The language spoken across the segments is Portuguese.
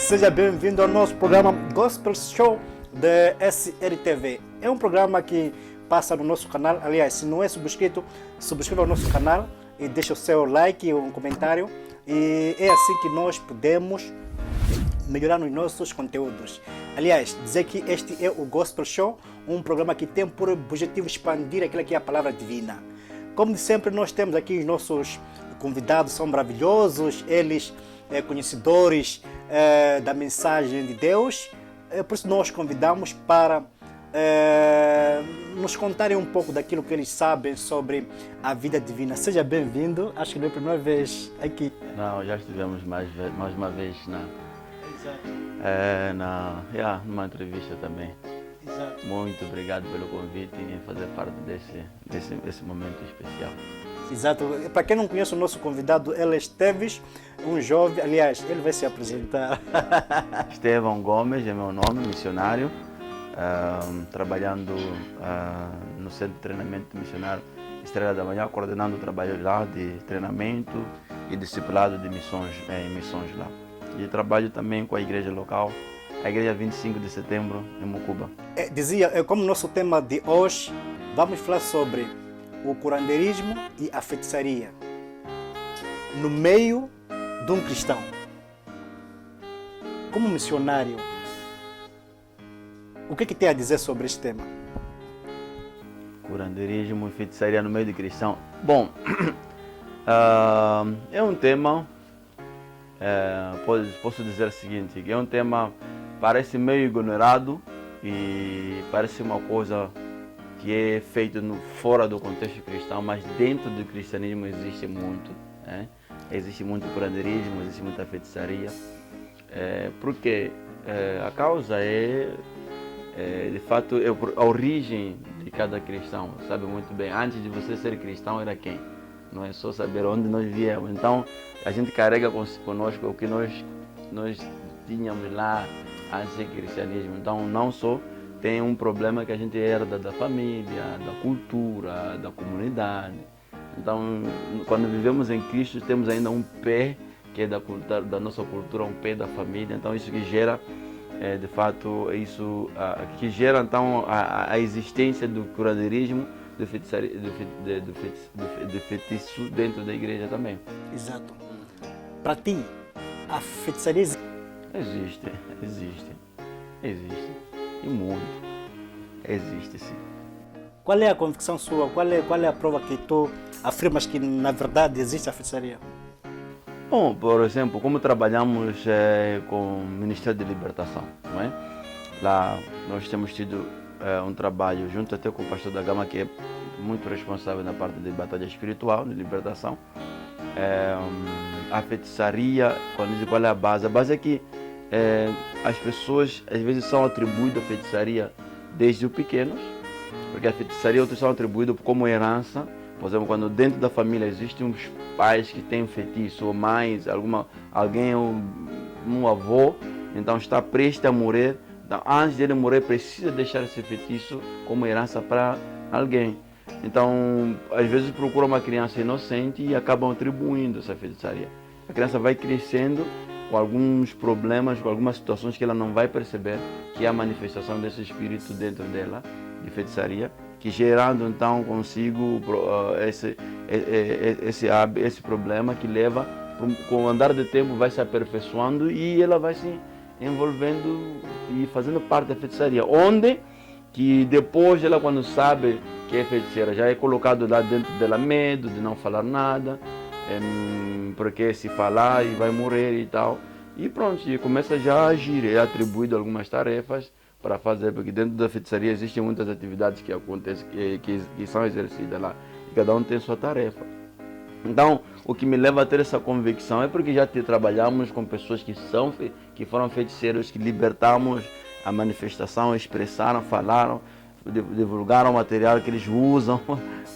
Seja bem-vindo ao nosso programa Gospel Show da SRTV. É um programa que passa no nosso canal. Aliás, se não é subscrito, subscreva o nosso canal e deixa o seu like e um comentário. E é assim que nós podemos melhorar nos nossos conteúdos. Aliás, dizer que este é o Gospel Show, um programa que tem por objetivo expandir aquilo que é a palavra divina. Como de sempre, nós temos aqui os nossos convidados, são maravilhosos, eles conhecedores da mensagem de Deus. Por isso nós convidamos para nos contarem um pouco daquilo que eles sabem sobre a vida divina. Seja bem-vindo, acho que não é a primeira vez aqui. Não, já estivemos mais uma vez numa entrevista também. Exato. Muito obrigado pelo convite e fazer parte desse momento especial. Exato. Para quem não conhece o nosso convidado, ele é Esteves, um jovem, aliás, ele vai se apresentar. Estevão Gomes é meu nome, missionário, trabalhando no Centro de Treinamento Missionário Estrela da Manhã, coordenando o trabalho lá de treinamento e discipulado de missões lá. E trabalho também com a igreja local, a igreja 25 de setembro em Mucuba. Como nosso tema de hoje, vamos falar sobre o curandeirismo e a feitiçaria no meio de um cristão. Como missionário, o que tem a dizer sobre este tema? Curandeirismo e feitiçaria no meio de cristão. Bom, é um tema, posso dizer o seguinte, que é um tema, parece meio ignorado e parece uma coisa que é feito fora do contexto cristão, mas dentro do cristianismo existe muito. Existe muito curandeirismo, existe muita feitiçaria, porque a causa de fato, a origem de cada cristão. Sabe muito bem, antes de você ser cristão era quem? Não é só saber onde nós viemos. Então, a gente carrega conosco o que nós tínhamos lá antes do cristianismo. Então, não só tem um problema que a gente herda da família, da cultura, da comunidade. Então, quando vivemos em Cristo, temos ainda um pé que é da nossa cultura, um pé da família. Então, isso que gera, de fato, que gera então a existência do curandeirismo, do feitiço dentro da igreja também. Exato. Para ti, a feitiçaria existe. E muito. Existe, sim. Qual é a convicção sua? Qual é a prova que tu afirmas que na verdade existe a feitiçaria? Bom, por exemplo, como trabalhamos com o Ministério de Libertação, não é? Lá nós temos tido um trabalho junto até com o pastor da Gama, que é muito responsável na parte de batalha espiritual, de libertação. A feitiçaria, quando diz qual é a base é que as pessoas às vezes são atribuídas a feitiçaria desde o pequenos, porque a feitiçaria outros são atribuídos como herança. Por exemplo, quando dentro da família existem uns pais que têm feitiço, ou mães, alguém, um avô, então está prestes a morrer. Então, antes dele morrer, precisa deixar esse feitiço como herança para alguém. Então, às vezes procura uma criança inocente e acabam atribuindo essa feitiçaria. A criança vai crescendo com alguns problemas, com algumas situações que ela não vai perceber, que é a manifestação desse espírito dentro dela, de feitiçaria, que gerando então consigo esse problema que leva, com o andar do tempo, vai se aperfeiçoando e ela vai se envolvendo e fazendo parte da feitiçaria, onde que depois ela, quando sabe que é feiticeira, já é colocado lá dentro dela medo de não falar nada, porque se falar e vai morrer e tal, e pronto, e começa já a agir, é atribuído algumas tarefas para fazer, porque dentro da feitiçaria existem muitas atividades que acontecem, que são exercidas lá, e cada um tem sua tarefa. Então, o que me leva a ter essa convicção é porque já trabalhamos com pessoas que foram feiticeiros, que libertamos a manifestação, expressaram, falaram, divulgaram o material que eles usam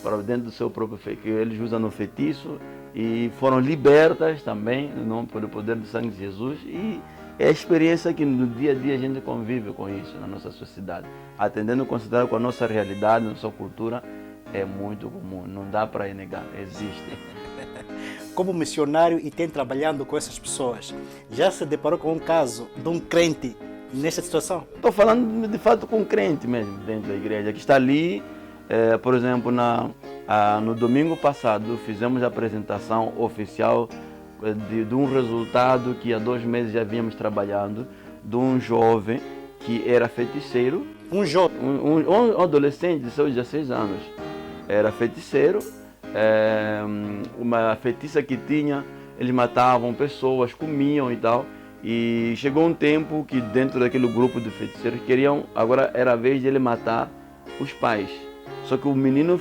para dentro do seu próprio feitiço, que eles usam no feitiço, e foram libertas também pelo poder do sangue de Jesus. E é a experiência que no dia a dia a gente convive com isso na nossa sociedade, atendendo, considerando com a nossa realidade, nossa cultura, é muito comum, não dá para negar, existe. como missionário e tem trabalhando com essas pessoas. Já se deparou com um caso de um crente nessa situação? Estou falando de fato com crente mesmo, dentro da igreja, que está ali, por exemplo, no domingo passado, fizemos a apresentação oficial de um resultado que há 2 meses já vínhamos trabalhando, de um jovem que era feiticeiro. Um jovem? Um adolescente de seus 16 anos. Era feiticeiro, uma feitiça que tinha, eles matavam pessoas, comiam e tal. E chegou um tempo que dentro daquele grupo de feiticeiros agora era a vez de ele matar os pais. Só que o menino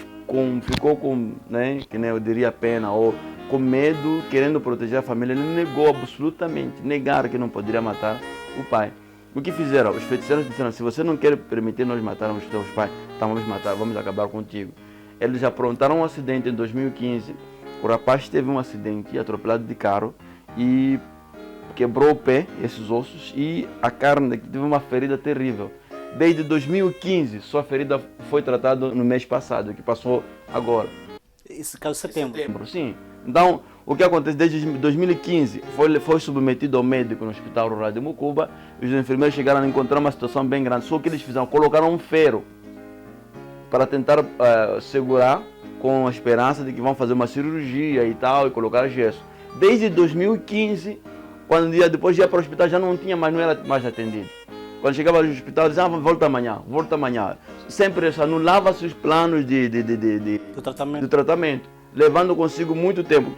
ficou com, né, que nem eu diria, pena, ou com medo, querendo proteger a família. Ele negou absolutamente, negaram que não poderia matar o pai. O que fizeram? Os feiticeiros disseram: se você não quer permitir nós matarmos os teus pais, então vamos matar, vamos acabar contigo. Eles aprontaram um acidente em 2015. O rapaz teve um acidente, atropelado de carro, e quebrou o pé, esses ossos, e a carne teve uma ferida terrível. Desde 2015, sua ferida foi tratada no mês passado, que passou agora. Esse caso de setembro. Sim. Então, o que acontece desde 2015, foi submetido ao médico no Hospital Rural de Mucuba. Os enfermeiros chegaram a encontrar uma situação bem grande. Só que eles fizeram, colocaram um ferro para tentar segurar, com a esperança de que vão fazer uma cirurgia e tal, e colocar gesso. Desde 2015, quando depois ia para o hospital, já não era mais atendido. Quando chegava no hospital, dizia: volta amanhã. Sempre anulava-se os planos do tratamento, levando consigo muito tempo.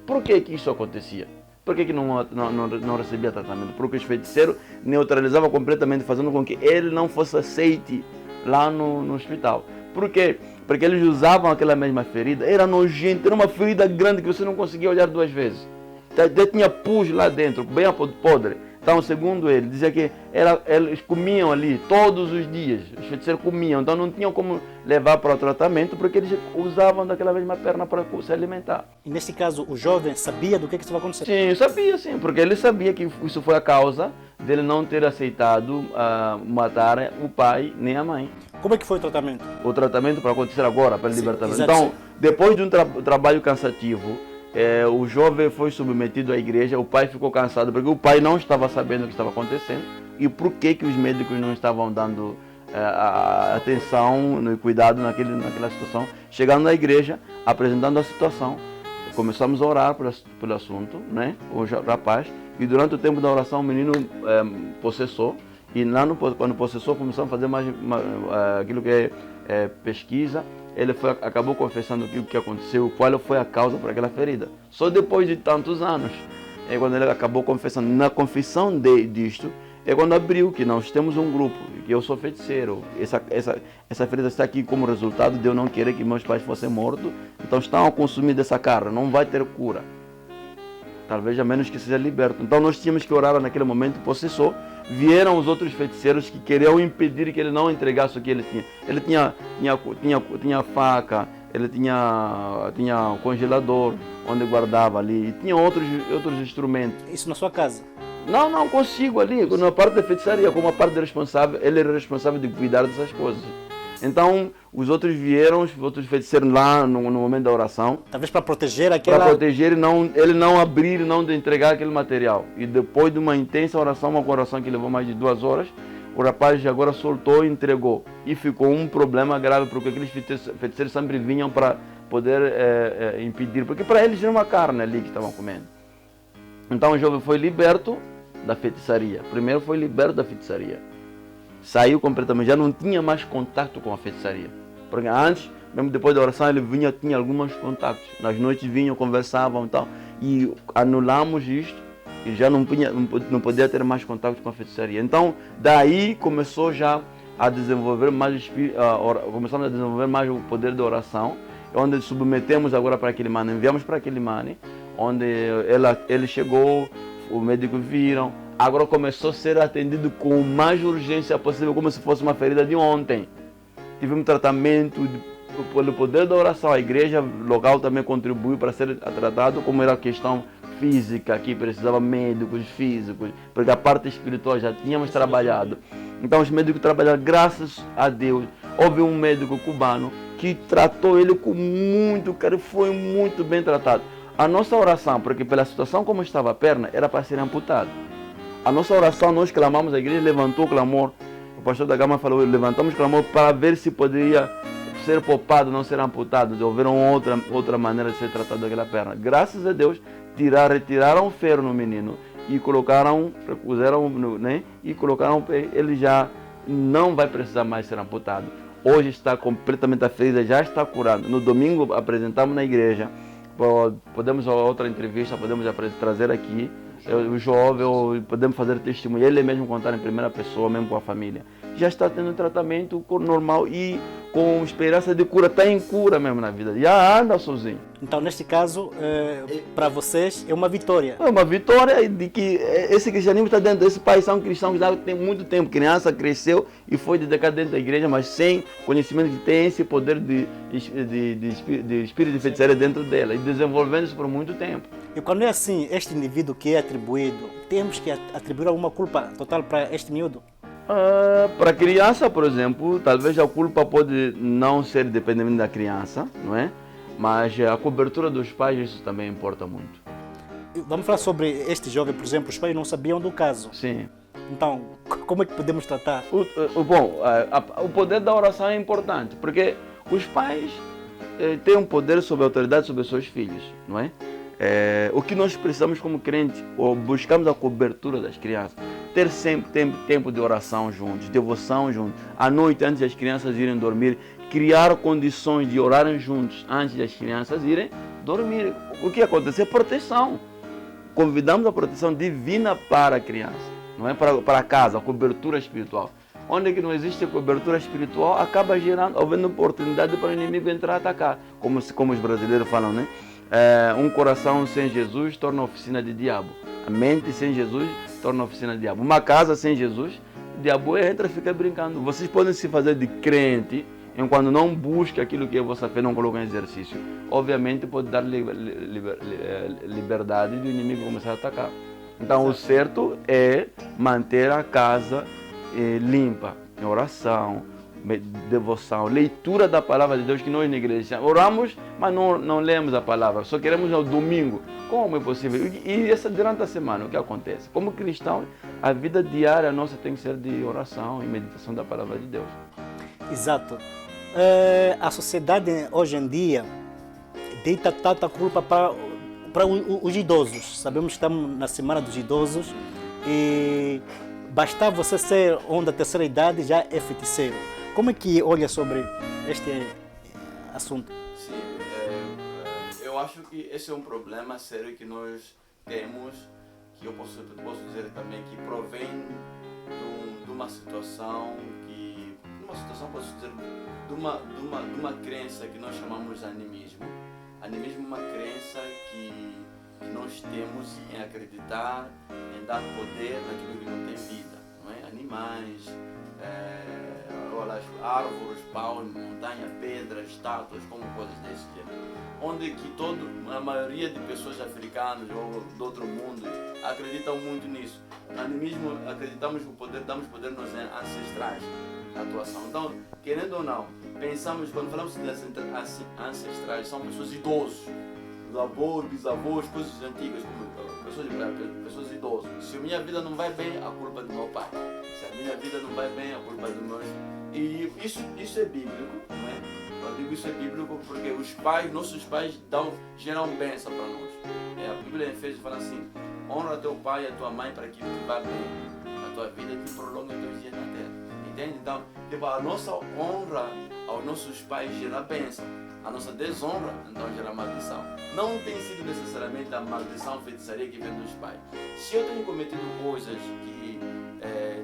Por que isso acontecia? Por que não recebia tratamento? Porque os feiticeiros neutralizavam completamente, fazendo com que ele não fosse aceite lá no hospital. Por quê? Porque eles usavam aquela mesma ferida, era nojento, era uma ferida grande que você não conseguia olhar 2 vezes. Tinha pus lá dentro, bem podre. Então, segundo ele, dizia que eles comiam ali todos os dias, os feiticeiros comiam, então não tinham como levar para o tratamento, porque eles usavam daquela mesma perna para se alimentar. E nesse caso, o jovem sabia do que estava acontecendo? Sim, sabia sim, porque ele sabia que isso foi a causa dele não ter aceitado matar o pai nem a mãe. Como é que foi o tratamento? O tratamento para acontecer agora, para libertamento. Exato. Então, depois de um trabalho cansativo, o jovem foi submetido à igreja, o pai ficou cansado, porque o pai não estava sabendo o que estava acontecendo e por que os médicos não estavam dando atenção e cuidado naquela situação. Chegando na igreja, apresentando a situação, começamos a orar pelo assunto, né, o rapaz, e durante o tempo da oração o menino possessou, e lá quando possessou começamos a fazer mais aquilo que é pesquisa. Ele acabou confessando o que aconteceu, qual foi a causa para aquela ferida. Só depois de tantos anos, quando ele acabou confessando. Na confissão disto, é quando abriu que nós temos um grupo, que eu sou feiticeiro. Essa ferida está aqui como resultado de eu não querer que meus pais fossem mortos. Então estão a consumir dessa carne, não vai ter cura. Talvez a menos que seja liberto. Então nós tínhamos que orar naquele momento, possessou. Vieram os outros feiticeiros que queriam impedir que ele não entregasse o que ele tinha. Ele tinha faca, ele tinha um congelador onde guardava ali, e tinha outros instrumentos. Isso na sua casa? Não consigo ali, na parte da feitiçaria, como a parte da responsável, ele era responsável de cuidar dessas coisas. Então, os outros feiticeiros lá no momento da oração. Talvez para proteger aquela... Para proteger ele não abrir, não entregar aquele material. E depois de uma intensa oração, uma oração que levou mais de 2 horas, o rapaz agora soltou e entregou. E ficou um problema grave, porque aqueles feiticeiros sempre vinham para poder impedir. Porque para eles era uma carne ali que estavam comendo. Então o jovem foi liberto da feitiçaria. Primeiro foi liberto da feitiçaria. Saiu completamente, já não tinha mais contato com a feitiçaria. Porque antes, mesmo depois da oração, ele tinha alguns contatos. Nas noites vinham, conversavam e tal. E anulamos isto e já não podia ter mais contato com a feitiçaria. Então, daí começou já a desenvolver começamos a desenvolver mais o poder da oração, onde submetemos agora para aquele mano, enviamos para aquele mano, onde ele chegou, o médico viram. Agora começou a ser atendido com mais urgência possível, como se fosse uma ferida de ontem. Tivemos tratamento pelo poder da oração. A igreja local também contribuiu para ser tratado, como era a questão física, que precisava médicos físicos, porque a parte espiritual já tínhamos trabalhado. Então os médicos trabalharam, graças a Deus. Houve um médico cubano que tratou ele com muito carinho, foi muito bem tratado. A nossa oração, porque pela situação como estava a perna, era para ser amputado. A nossa oração, nós clamamos, a igreja levantou o clamor. O pastor da Gama falou, levantamos o clamor para ver se poderia ser poupado, não ser amputado, de houver outra maneira de ser tratado daquela perna. Graças a Deus, retiraram o ferro no menino e colocaram, puseram, né, e colocaram, ele já não vai precisar mais ser amputado. Hoje está completamente a ferida, já está curado. No domingo apresentamos na igreja, podemos outra entrevista, podemos trazer aqui o jovem, podemos fazer testemunho, ele mesmo contar em primeira pessoa, mesmo com a família. Já está tendo tratamento normal e com esperança de cura, está em cura mesmo na vida, já anda sozinho. Então, neste caso, para vocês, é uma vitória. É uma vitória de que esse cristianismo está dentro desse país, são cristãos já tem muito tempo. Criança cresceu e foi dedicada dentro da igreja, mas sem conhecimento que tem esse poder de espírito de feitiçaria dentro dela e desenvolvendo isso por muito tempo. E quando é assim, este indivíduo que é atribuído, temos que atribuir alguma culpa total para este miúdo? Para a criança, por exemplo, talvez a culpa pode não ser dependendo da criança, não é? Mas a cobertura dos pais, isso também importa muito. Vamos falar sobre este jovem, por exemplo, os pais não sabiam do caso. Sim. Então, como é que podemos tratar? O poder da oração é importante, porque os pais têm um poder sobre a autoridade sobre os seus filhos, não é? O que nós precisamos como crentes, ou buscamos a cobertura das crianças, ter sempre tempo de oração juntos, devoção juntos, à noite antes das crianças irem dormir, criar condições de orarem juntos antes das crianças irem dormir. O que acontece? Proteção. Convidamos a proteção divina para a criança, não é? Para a casa, a cobertura espiritual. Onde que não existe cobertura espiritual, acaba havendo oportunidade para o inimigo entrar e atacar, como os brasileiros falam, né? Um coração sem Jesus torna oficina de diabo. A mente sem Jesus torna oficina de diabo. Uma casa sem Jesus, o diabo entra e fica brincando. Vocês podem se fazer de crente enquanto não busca aquilo que a vossa fé não coloca em exercício. Obviamente pode dar liberdade de o inimigo começar a atacar. Então o certo é manter a casa limpa, em oração, devoção, leitura da palavra de Deus, que nós na igreja oramos, mas não lemos a palavra, só queremos no domingo. Como é possível? E durante a semana, o que acontece? Como cristão, a vida diária nossa tem que ser de oração e meditação da palavra de Deus. Exato. A sociedade hoje em dia deita tanta culpa para os idosos. Sabemos que estamos na semana dos idosos e basta você ser da terceira idade já é feiticeiro. Como é que olha sobre este assunto? Sim, eu acho que esse é um problema sério que nós temos, que eu posso dizer também que provém de uma situação posso dizer, de uma crença que nós chamamos de animismo. Animismo é uma crença que nós temos em acreditar, em dar poder naquilo que não tem vida, não é? Animais, árvores, paus, montanha, pedras, estátuas, como coisas desse gênero. Onde que a maioria de pessoas africanas ou do outro mundo acreditam muito nisso. No animismo acreditamos que damos poder nos ancestrais, na atuação. Então, querendo ou não, pensamos, quando falamos de ancestrais, são pessoas idosas, os avós, bisavós, coisas antigas, como pessoas idosas. Se a minha vida não vai bem, a culpa é do meu pai. Se a minha vida não vai bem, a culpa é do meu... E isso é bíblico, não é? Eu digo isso é bíblico porque nossos pais geram bênção para nós. A Bíblia em Efésios fala assim: honra teu pai e a tua mãe para que te vá bem a tua vida e te prolongue os teus dias na terra. Entende? Então, a nossa honra aos nossos pais gera bênção. A nossa desonra, então, gera maldição. Não tem sido necessariamente a maldição, a feitiçaria que vem dos pais. Se eu tenho cometido coisas que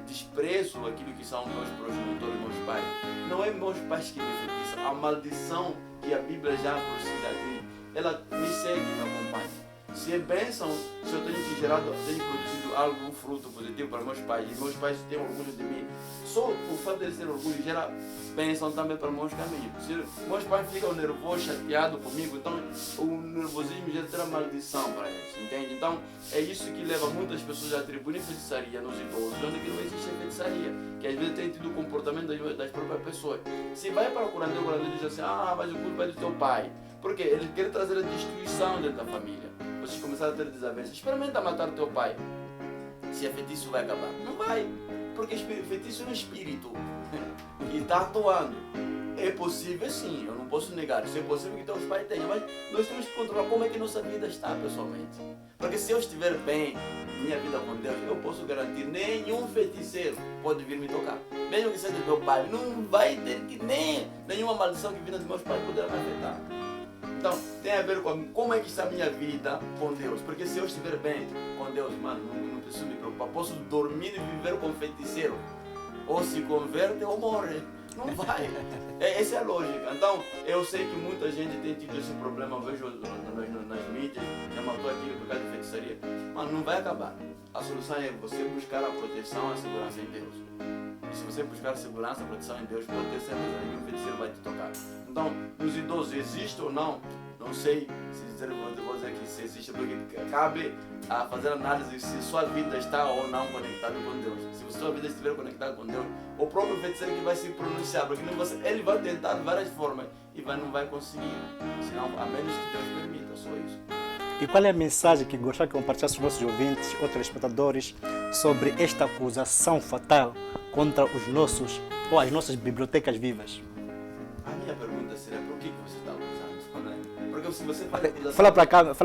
desprezo aquilo que são meus progenitores, meus pais, não é meus pais que me feitiçam. A maldição que a Bíblia já por si já diz, ela me segue e me acompanha. Se é bênção, se eu tenho produzido algum fruto positivo para meus pais, e meus pais têm orgulho de mim, só o fato de eles terem orgulho gera bênção também para meus caminhos. Se meus pais ficam nervosos, chateados comigo, então o nervosismo gera maldição para eles, entende? Então é isso que leva muitas pessoas a atribuírem feitiçaria nos idosos, onde que não existe feitiçaria, que às vezes tem tido o comportamento das próprias pessoas. Se vai procurar Deus diz assim: mas a culpa é do teu pai, Porque ele quer trazer a destruição dentro da família. Vocês começaram a ter desavenças. Experimenta matar o teu pai. Se a feitiço vai acabar. Não vai. Porque feitiço é um espírito que está atuando. É possível sim, eu não posso negar. Isso é possível que teus pais tenham. Mas nós temos que controlar como é que nossa vida está pessoalmente. Porque se eu estiver bem, minha vida com Deus, eu posso garantir, nenhum feiticeiro pode vir me tocar. Mesmo que seja do meu pai, não vai ter que nenhuma maldição que vinda dos meus pais poderá me afetar. Então, tem a ver com como é que está a minha vida com Deus. Porque se eu estiver bem com Deus, mano, não preciso me preocupar. Posso dormir e viver como feiticeiro. Ou se converte ou morre. Não vai. Essa é a lógica. Então, eu sei que muita gente tem tido esse problema. Eu vejo nas mídias, já matou aquilo por causa de feitiçaria. Mas não vai acabar. A solução é você buscar a proteção e a segurança em Deus. E se você buscar a segurança e a proteção em Deus, pode ter certeza que nenhum feiticeiro vai te tocar. Então, nos idosos, existe ou não? Não sei se dizer, vou dizer que se existe, porque cabe a fazer análise se sua vida está ou não conectada com Deus. Se sua vida estiver conectada com Deus, o próprio feiticeiro que vai se pronunciar, porque ele vai tentar de várias formas e não vai conseguir. Senão, a menos que Deus permita, só isso. E qual é a mensagem que gostaria que compartilhasse os nossos ouvintes ou telespectadores sobre esta acusação fatal contra os nossos ou as nossas bibliotecas vivas? A minha pergunta seria, por que você está acusando? Porque se você faz acusação... Fala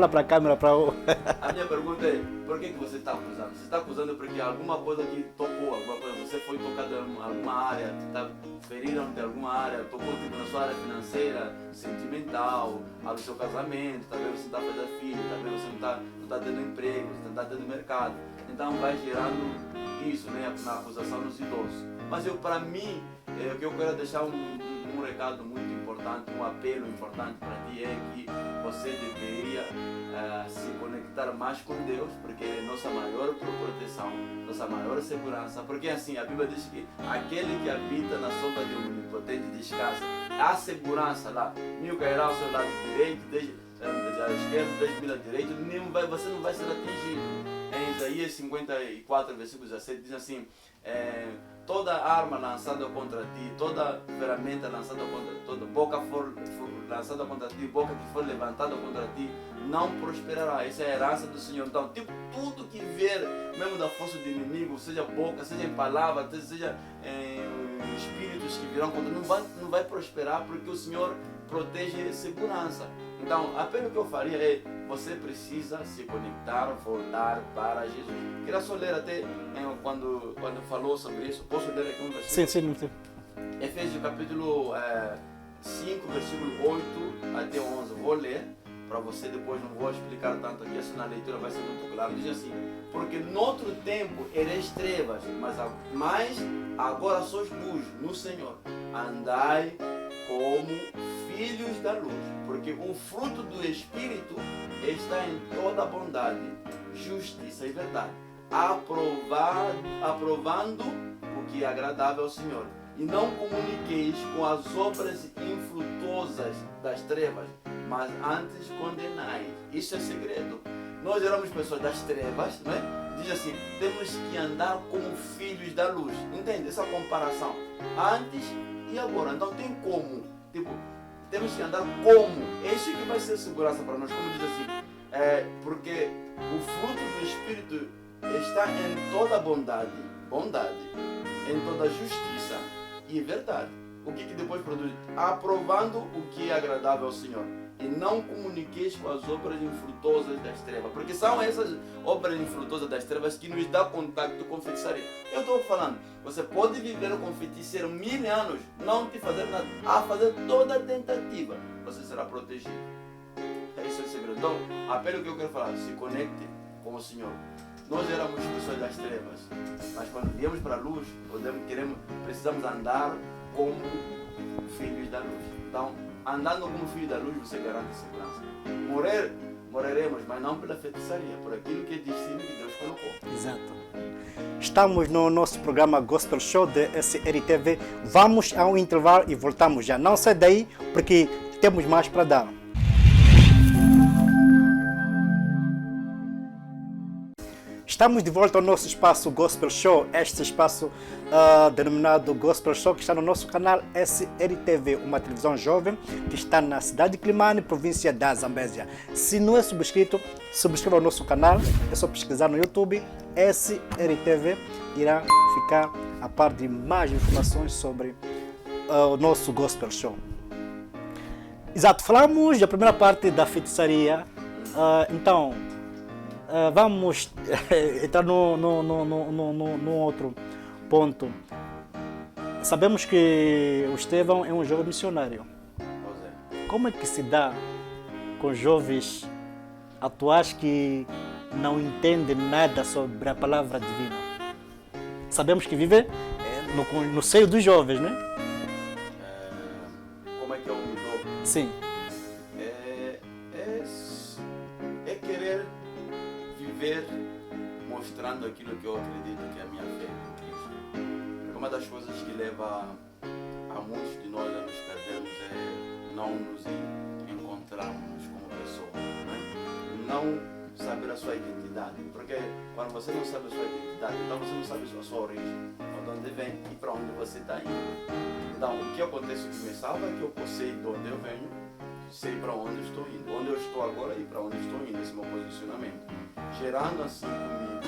para a câmera, para o... A minha pergunta é, por que você está acusando? Você está acusando porque alguma coisa que tocou, alguma coisa, você foi tocado em alguma área, feriram de alguma área, tocou tipo na sua área financeira, sentimental, no seu casamento, talvez você não está fazendo filho, talvez você não está tendo emprego, você não está tendo mercado. Então vai gerando isso, né, na acusação dos idosos. Mas para mim, o que eu quero deixar um recado muito importante, um apelo importante para ti é que você deveria se conectar mais com Deus, porque Ele é nossa maior proteção, nossa maior segurança. Porque assim, a Bíblia diz que aquele que habita na sombra de um onipotente descansa. Há segurança lá. 1000 cairá ao seu lado direito, à esquerda, 10.000 à direita, você não vai ser atingido. Em Isaías 54, versículo 17, diz assim: toda arma lançada contra ti, toda ferramenta lançada contra ti, toda boca for lançada contra ti, boca que for levantada contra ti, não prosperará. Essa é a herança do Senhor. Então, tipo, tudo que vier, mesmo da força do inimigo, seja boca, seja em palavras, seja em espíritos que virão contra, não vai prosperar, porque o Senhor protege segurança. Então, a pena que eu faria é, você precisa se conectar, voltar para Jesus. Queria só ler até quando falou sobre isso. Posso ler aqui um versículo? Sim. Efésios capítulo 5, versículo 8 até 11. Vou ler para você, depois não vou explicar tanto aqui, assim na leitura vai ser muito claro. Diz assim: porque noutro tempo erais trevas, mas agora sois luz no Senhor. Andai como filhos da luz, porque o fruto do Espírito está em toda bondade, justiça e verdade, aprovando o que é agradável ao Senhor. E não comuniqueis com as obras infrutuosas das trevas, mas antes condenai. Isso é segredo. Nós éramos pessoas das trevas, não é? Diz assim, temos que andar como filhos da luz. Entende essa comparação? Antes e agora. Então tem como, temos que andar como. Isso que vai ser segurança para nós. Como diz assim, porque o fruto do Espírito está em toda bondade, em toda justiça e verdade. O que depois produz? Aprovando o que é agradável ao Senhor. E não comuniqueis com as obras infrutuosas das trevas. Porque são essas obras infrutuosas das trevas que nos dão contato com feitiçaria. Eu estou falando, você pode viver com feiticeiro 1000 anos, não te fazer nada, a fazer toda a tentativa, você será protegido. Esse é o segredo. Então, apelo que eu quero falar, se conecte com o Senhor. Nós éramos pessoas das trevas, mas quando viemos para a luz, precisamos andar como filhos da luz. Então, andando como filho da luz, você garante segurança. Morreremos, mas não pela feitiçaria, por aquilo que é destino que Deus colocou. Exato. Estamos no nosso programa Gospel Show da SRTV. Vamos ao intervalo e voltamos já. Não sai daí, porque temos mais para dar. Estamos de volta ao nosso espaço Gospel Show, este espaço denominado Gospel Show, que está no nosso canal SRTV, uma televisão jovem que está na cidade de Climane, província da Zambésia. Se não é subscrito, subscreva o nosso canal, é só pesquisar no YouTube, SRTV, irá ficar a par de mais informações sobre o nosso Gospel Show. Exato, falamos da primeira parte da feitiçaria, então vamos entrar no outro ponto. Sabemos que o Estevão é um jovem missionário. Como é que se dá com jovens atuais que não entendem nada sobre a palavra divina? Sabemos que vive no seio dos jovens, né? Como é que eu me dou? Sim. É querer viver mostrando aquilo que eu acredito que é a minha fé em Cristo. Porque uma das coisas que leva a muitos de nós a nos perdermos é não nos encontrarmos como pessoas, não saber a sua identidade. Porque quando você não sabe a sua identidade, então você não sabe a sua origem, de onde vem e para onde você está indo. Então, o que acontece que me salva é que eu sei de onde eu venho, sei para onde estou indo, onde eu estou agora e para onde estou indo, esse é o meu posicionamento. Gerando assim comigo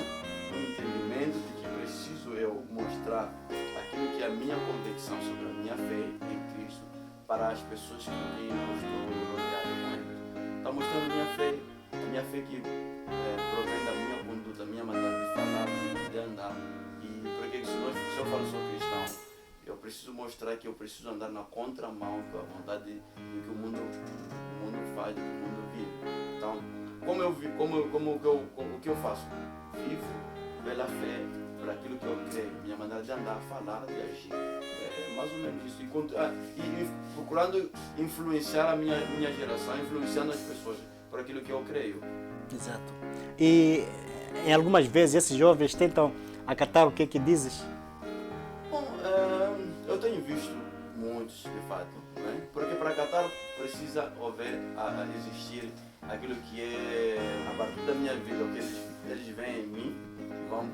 um entendimento de que preciso eu mostrar aquilo que é a minha convicção sobre a minha fé em Cristo para as pessoas com quem eu estou rodeado com eles. Está mostrando a minha fé que provém da minha conduta, da minha maneira de falar, de andar. E porque se eu falo sou cristão, eu preciso mostrar que eu preciso andar na contramão com a vontade do que o mundo faz, do que o mundo vive. Então, o que eu faço? Vivo pela fé, por aquilo que eu creio, minha maneira de andar, falar, de agir. É mais ou menos isso. E procurando influenciar a minha geração, influenciando as pessoas por aquilo que eu creio. Exato. E em algumas vezes esses jovens tentam acatar o que dizes? Bom, eu tenho visto muitos, de fato, né? Porque para acatar precisa existir aquilo que é a partir da minha vida, o que eles veem em mim e vão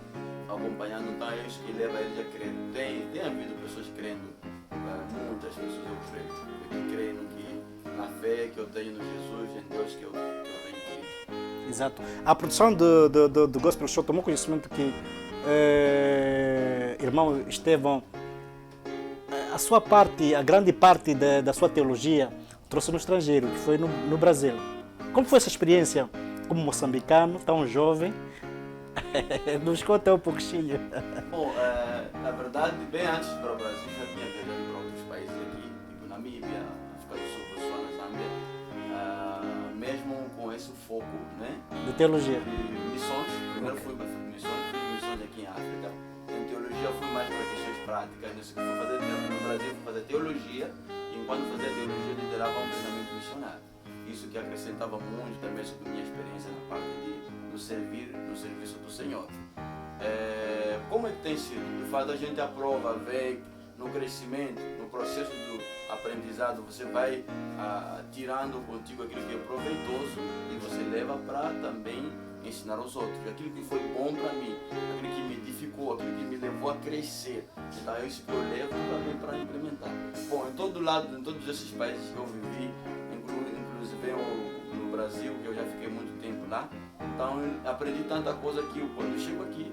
acompanhando, então é isso que leva eles a crer. Tem havido pessoas crendo, muitas pessoas eu creio, que creem na fé que eu tenho no Jesus, em Deus que eu tenho em Cristo. Exato. A produção do Gospel Show tomou conhecimento que irmão Estevão, a grande parte da sua teologia trouxe no estrangeiro, que foi no Brasil. Como foi essa experiência como moçambicano, tão jovem? Nos conta um pouquinho. Bom, na verdade, bem antes para o Brasil, já tinha viajado para outros países aqui, tipo Namíbia, África do Sul, Botswana, Zâmbia, mesmo com esse foco, né? De teologia. De missões. Primeiro fui para missões, fiz missões aqui em África. Em teologia fui mais para questões práticas. No Brasil fui fazer teologia, e enquanto fazia teologia liderava um treinamento missionário. Isso que acrescentava muito também sobre a minha experiência na parte no serviço do Senhor. Como é que tem sido? De fato, a gente aprova, vê no crescimento, no processo do aprendizado, você vai tirando contigo aquilo que é proveitoso e você leva para também ensinar aos outros. Aquilo que foi bom para mim, aquilo que me edificou, aquilo que me levou a crescer. Então é isso que eu levo também para implementar. Bom, em todos esses países que eu vivi, inclusive no Brasil, que eu já fiquei muito tempo lá, então eu aprendi tanta coisa que quando eu chego aqui,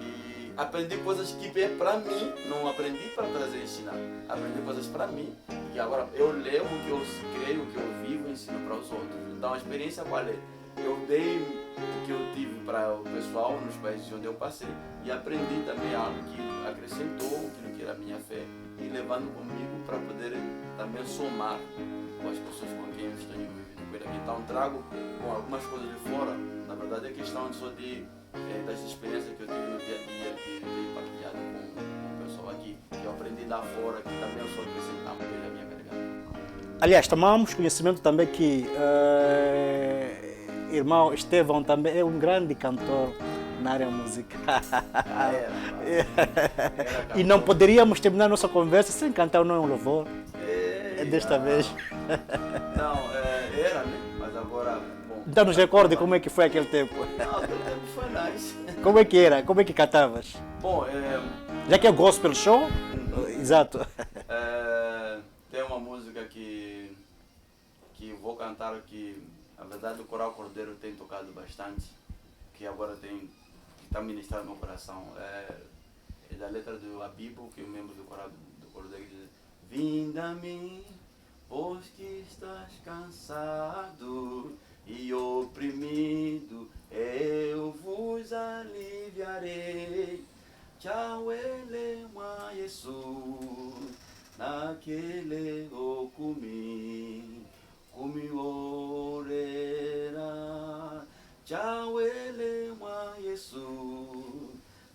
e aprendi coisas que é para mim, não aprendi para trazer e ensinar, aprendi coisas para mim, e agora eu levo o que eu creio, o que eu vivo e ensino para os outros. Então a experiência qual é? Eu dei o que eu tive para o pessoal nos países onde eu passei e aprendi também algo que acrescentou aquilo que era a minha fé e levando comigo para poder também somar com as pessoas com quem eu estou envolvido. Então trago algumas coisas de fora, na verdade é questão só das experiências que eu tive no dia a dia, que eu tenho partilhado com o pessoal aqui, que eu aprendi lá fora, que também eu sou acrescentar para a minha carreira. Aliás, tomamos conhecimento também que irmão Estevão também é um grande cantor na área musical. Era E não poderíamos terminar nossa conversa sem cantar o Não é um Louvor. É desta vez. Não, era, né? Mas agora, bom. Então nos recorde como é que foi aquele tempo. Não, aquele tempo foi nice. Como é que era? Como é que cantavas? Bom, Já que é gospel show? Exato. tem uma música que vou cantar que, na verdade, o Coral Cordeiro tem tocado bastante, que agora que está ministrando no meu coração. É da letra do Abibo, que é um membro do Coral do Cordeiro, que diz: Vinda a mim, pois que estás cansado e oprimido, eu vos aliviarei. Tchau, elema Jesus, naquele o comi orera. Tchau, elema Jesus,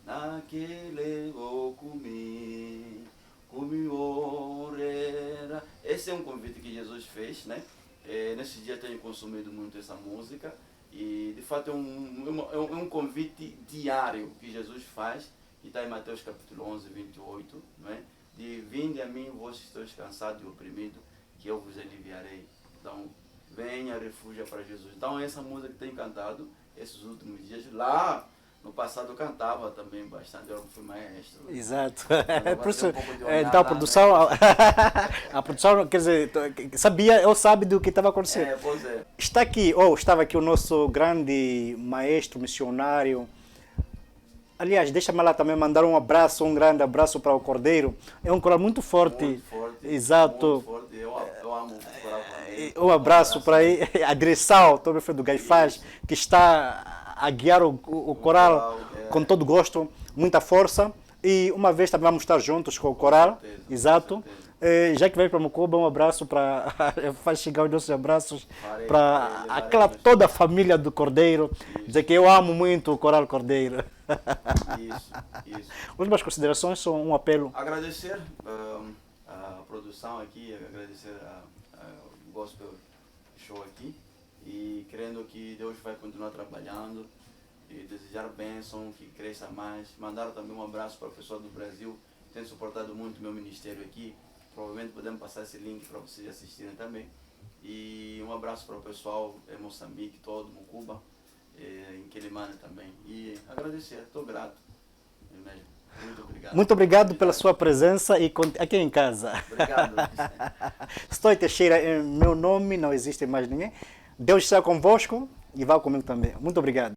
naquele o comi orera. Esse é um convite que Jesus fez, né? Nesse dia tenho consumido muito essa música e de fato é um convite diário que Jesus faz, que está em Mateus capítulo 11, 28, não é? De vinde a mim, vós que estáis cansados e oprimidos, que eu vos aliviarei. Então, venha, refúgia para Jesus. Então, essa música que tenho cantado esses últimos dias, lá no passado eu cantava também bastante, eu fui maestro. Exato. Por isso, então a produção, a produção, quer dizer, eu sabia do que estava acontecendo. Pois é. Estava aqui o nosso grande maestro missionário. Aliás, deixa-me lá também mandar um grande abraço para o Cordeiro. É um coral muito forte. Muito forte. Exato. Muito forte. Eu amo o coral Cordeiro. Um abraço para a direção, todo o do Gaifás, que está a guiar o coral com todo gosto, muita força. E uma vez também vamos estar juntos com o coral. certeza, Exato. Já que veio para Mocoba, um abraço para. Faz chegar os nossos abraços para toda a família do Cordeiro. Dizer que eu amo muito o Coral Cordeiro. Isso. Últimas considerações são um apelo. Agradecer a produção aqui, agradecer o Gospel Show aqui e crendo que Deus vai continuar trabalhando e desejar bênção, que cresça mais. Mandar também um abraço para o pessoal do Brasil que tem suportado muito o meu ministério aqui. Provavelmente podemos passar esse link para vocês assistirem também. E um abraço para o pessoal em Moçambique, todo, Mocuba, em Quelimane também. E agradecer, estou grato. Muito obrigado. Muito obrigado pela sua presença e aqui em casa. Obrigado. Estou Teixeira, é meu nome, não existe mais ninguém. Deus está convosco e vá comigo também. Muito obrigado.